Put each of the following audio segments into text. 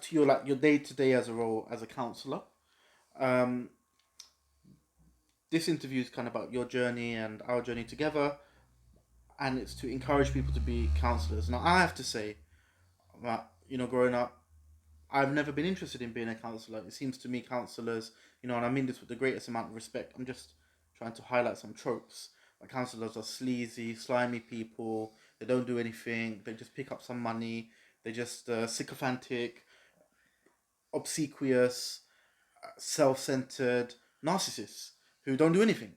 to your day to day as a role as a councillor. This interview is kind of about your journey and our journey together, and it's to encourage people to be councillors. Now, I have to say that, growing up, I've never been interested in being a councillor. It seems to me councillors, and I mean this with the greatest amount of respect, I'm just trying to highlight some tropes. Like, councillors are sleazy, slimy people. They don't do anything. They just pick up some money. They're just sycophantic, obsequious, self-centered narcissists who don't do anything.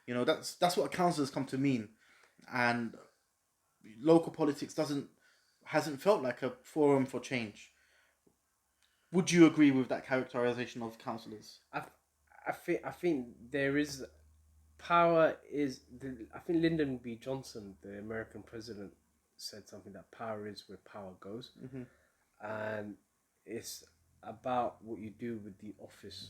That's what councillors come to mean. And local politics hasn't felt like a forum for change. Would you agree with that characterization of councillors? I think there is power is. I think Lyndon B. Johnson, the American president, said something that power is where power goes, and it's about what you do with the office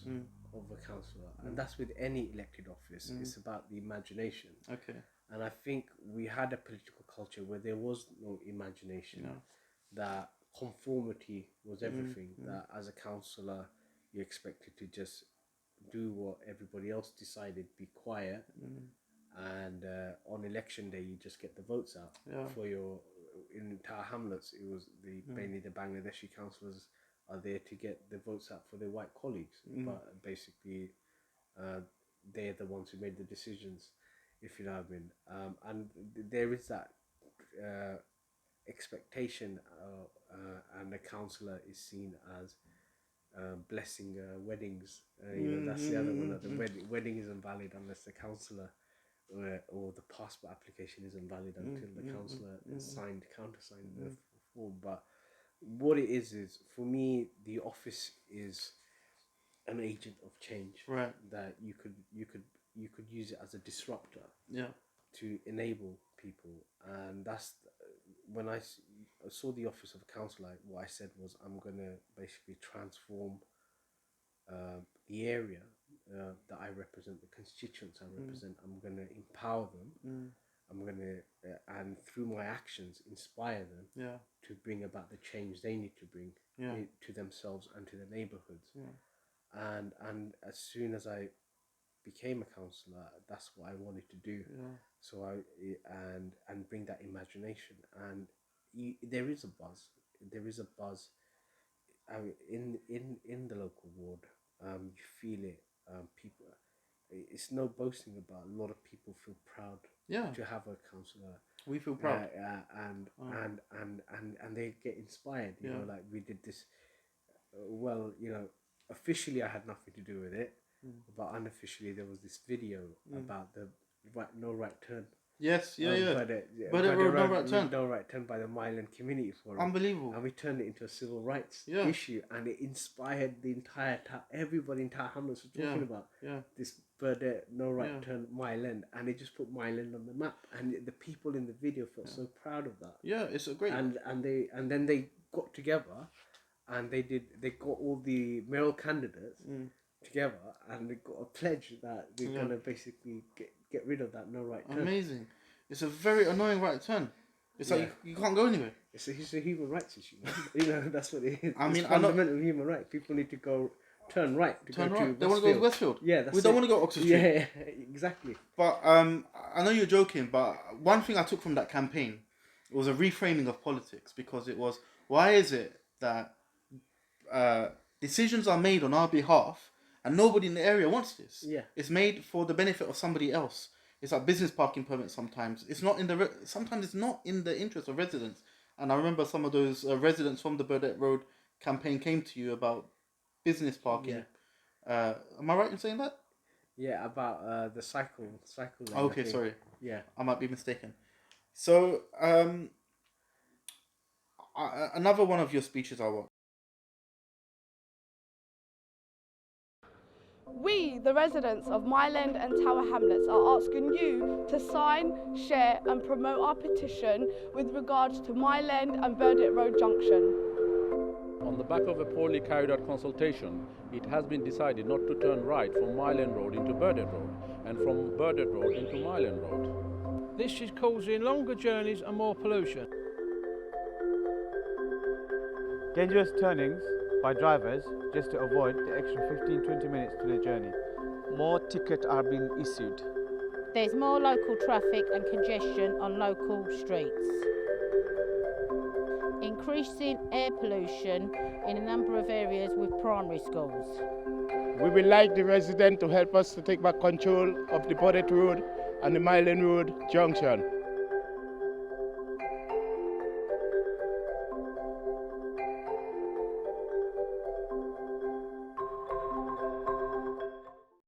of a councillor, and that's with any elected office. It's about the imagination. Okay. And I think we had a political culture where there was no imagination, that conformity was everything, that as a councillor you're expected to just do what everybody else decided, be quiet, and on election day you just get the votes out for in Tower Hamlets. It was mainly the Bangladeshi councillors are there to get the votes out for their white colleagues, but basically they're the ones who made the decisions, if you know what I mean. And there is that expectation, and the councillor is seen as blessing weddings. That's the other one. That the wedding isn't valid unless the councillor or the passport application isn't valid until the councillor countersigned the form. But what it is for me, the office is an agent of change. Right. That you could use it as a disruptor. Yeah. To enable people, and that's when I saw the office of a councillor. What I said was, I'm gonna basically transform the area that I represent, the constituents I represent. I'm gonna empower them. I'm gonna and through my actions inspire them to bring about the change they need to bring to themselves and to their neighbourhoods. And as soon as I became a councillor, that's what I wanted to do. So and bring that imagination, and there is a buzz. In the local ward. You feel it. People. It's no boasting about. A lot of people feel proud to have a councillor. We feel proud. And they get inspired. You know, like we did this. Officially I had nothing to do with it. But unofficially, there was this video about the no right turn. Yes, Burdett no right turn by the Myland Community Forum. Unbelievable. And we turned it into a civil rights issue, and it inspired the entire everybody in Tower Hamlets was talking about this Burdett no right turn Myland, and it just put Myland on the map, and the people in the video felt so proud of that. Yeah, it's a great. And then they got together, and they got all the male candidates together, and they got a pledge that they're gonna basically get rid of that no right turn. Amazing. It's a very annoying right turn. It's like you can't go anywhere. It's a human rights issue. That's what it is. I mean, fundamental human right. People need to go turn right to turn go right. to They want to go to Westfield. Yeah, we don't want to go to Oxford Street. Yeah, exactly. But I know you're joking, but one thing I took from that campaign was a reframing of politics, because it was, why is it that decisions are made on our behalf and nobody in the area wants this? Yeah. It's made for the benefit of somebody else. It's like business parking permits sometimes. It's not sometimes it's not in the interest of residents. And I remember some of those residents from the Burdett Road campaign came to you about business parking. Yeah. Am I right in saying that? Yeah, about the cycle lane. Okay, sorry. Yeah. I might be mistaken. So, another one of your speeches I watched. We, the residents of Myland and Tower Hamlets, are asking you to sign, share and promote our petition with regards to Myland and Burdett Road Junction. On the back of a poorly carried out consultation, it has been decided not to turn right from Myland Road into Burdett Road and from Burdett Road into Myland Road. This is causing longer journeys and more pollution. Dangerous turnings by drivers just to avoid the extra 15-20 minutes to their journey. More tickets are being issued. There's more local traffic and congestion on local streets. Increasing air pollution in a number of areas with primary schools. We would like the residents to help us to take back control of the Burdett Road and the Mile End Road junction.